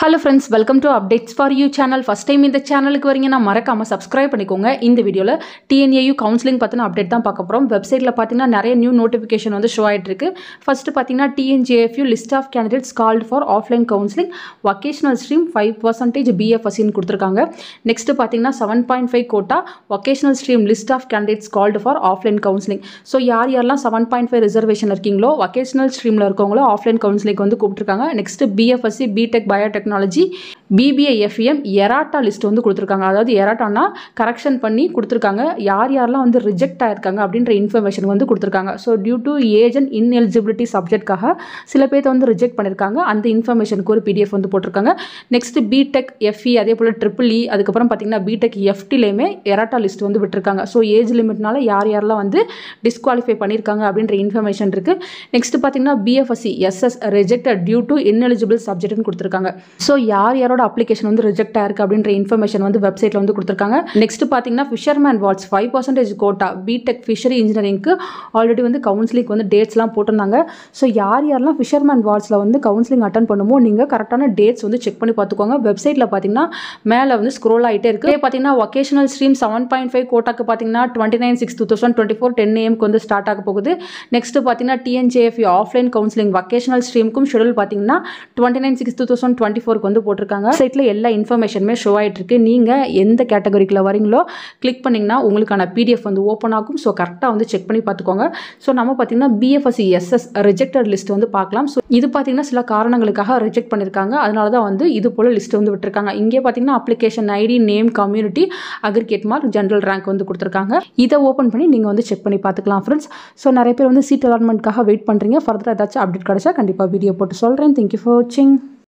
Hello friends, welcome to Updates for You channel. First time இந்த சேனலுக்கு வரீங்கன்னா மறக்காம subscribe பண்ணிக்கோங்க. இந்த வீடியோல TNAU counseling பத்தின அப்டேட் தான் பார்க்க போறோம். வெப்சைட்ல பாத்தீங்கன்னா நிறைய நியூ நோட்டிஃபிகேஷன் வந்து ஷோ ஆயிட்டு இருக்கு. ஃபர்ஸ்ட் பாத்தீங்கன்னா TNJFU list of candidates called for offline counseling vocational stream 5% BFSC ன்னு கொடுத்திருக்காங்க. நெக்ஸ்ட் பாத்தீங்கன்னா 7.5 quota vocational stream list of candidates called for offline counseling. So யாரெல்லாம் 7.5 ரிசர்வேஷன் இருக்கீங்களோ vocational streamல இருக்கவங்களோ offline counseling வந்து கூப்பிட்டுருக்காங்க. Next BFSC BTech biotechnology BBA FEM errata list வந்து கொடுத்திருக்காங்க. அதாவது எராட்டானா கரெக்ஷன் பண்ணி கொடுத்திருக்காங்க. யாரெல்லாம் வந்து ரிஜெக்ட் ஆயிருக்காங்க அப்படின்ற இன்ஃபர்மேஷன் வந்து கொடுத்திருக்காங்க. So due to age and ineligibility சப்ஜெக்ட்காக சில பேர் வந்து ரிஜெக்ட் பண்ணியிருக்காங்க. அந்த இன்ஃபர்மேஷனுக்கு ஒரு PDF வந்து போட்டிருக்காங்க. நெக்ஸ்ட் BTech FE அதே போல் EEE அதுக்கப்புறம் பார்த்தீங்கன்னா BTech FTலையுமே எராட்டா லிஸ்ட் வந்து விட்டுருக்காங்க. ஸோ ஏஜ் லிமிட்னால யாரெல்லாம் வந்து டிஸ்குவாலிஃபை பண்ணியிருக்காங்க அப்படின்ற இன்ஃபர்மேஷன் இருக்கு. நெக்ஸ்ட் பார்த்தீங்கன்னா BFSC SS rejected due to ineligible சப்ஜெக்ட்னு கொடுத்திருக்காங்க. ஸோ யாரோட அப்ளிகேஷன் வந்து ரிஜெக்ட் ஆயிருக்கு அப்படின்ற இன்ஃபர்மேஷன் வந்து வெப்சைட்ல வந்து கொடுத்திருக்காங்க. நெக்ஸ்ட் பாத்தீங்கன்னா fisherman wards 5% quota BTech fishery இன்ஜினியரிங்க்கு ஆல்ரெடி வந்து கவுன்சிலிங் வந்து டேட்ஸ்லாம் போட்டிருந்தாங்க. ஸோ யாரெல்லாம் ஃபிஷர்மேன் வார்ட்ஸ்ல வந்து கவுன்சிலிங் அட்டன் பண்ணுமோ நீங்க கரெக்டான டேட்ஸ் வந்து செக் பண்ணி பார்த்துக்கோங்க. வெப்சைட்ல பாத்தீங்கன்னா மேல வந்து ஸ்க்ரோல் ஆயிட்டே இருக்கு. பாத்தீங்கன்னா வொகேஷனல் ஸ்ட்ரீம் 7.5 கோட்டாக்கு பாத்தீங்கன்னா 29/6/2024 10 AM வந்து ஸ்டார்ட் ஆக போகுது. நெக்ஸ்ட் பாத்தீங்கன்னா TNJFU ஆஃப்லைன் கவுன்சிலிங் வொகேஷனல் ஸ்ட்ரீமுக்கும் ஷெட்யூல் பாத்தீங்கன்னா 29/6/2024 வந்து போட்டிருக்காங்க. சைட்ல எல்லா இன்ஃபர்மேஷனுமே ஷோ ஆயிட்டு இருக்கு. நீங்க எந்த கேட்டகரிக்குள்ள வரீங்களோ கிளிக் பண்ணீங்கன்னா உங்களுக்கான PDF வந்து ஓப்பன் ஆகும். ஸோ கரெக்டாக வந்து செக் பண்ணி பார்த்துக்கோங்க. ஸோ நம்ம பார்த்தீங்கன்னா BFSC SS ரிஜெக்டட் லிஸ்ட் வந்து பார்க்கலாம். ஸோ இது பார்த்தீங்கன்னா சில காரணங்களுக்காக ரிஜெக்ட் பண்ணியிருக்காங்க. அதனால தான் வந்து இது போல லிஸ்ட் வந்து விட்டுருக்காங்க. இங்கே பார்த்தீங்கன்னா application ID name community aggregate mark general rank வந்து கொடுத்துருக்காங்க. இதை ஓப்பன் பண்ணி நீங்கள் வந்து செக் பண்ணி பார்த்துக்கலாம் ஃப்ரெண்ட்ஸ். ஸோ நிறைய பேர் வந்து சீட் அலாட்மெண்ட்காக வெயிட் பண்ணுறீங்க. ஃபர்தராக ஏதாச்சும் அப்டேட் கிடைச்சா கண்டிப்பாக வீடியோ போட்டு சொல்கிறேன். தேங்க்யூ ஃபார் வாட்சிங்.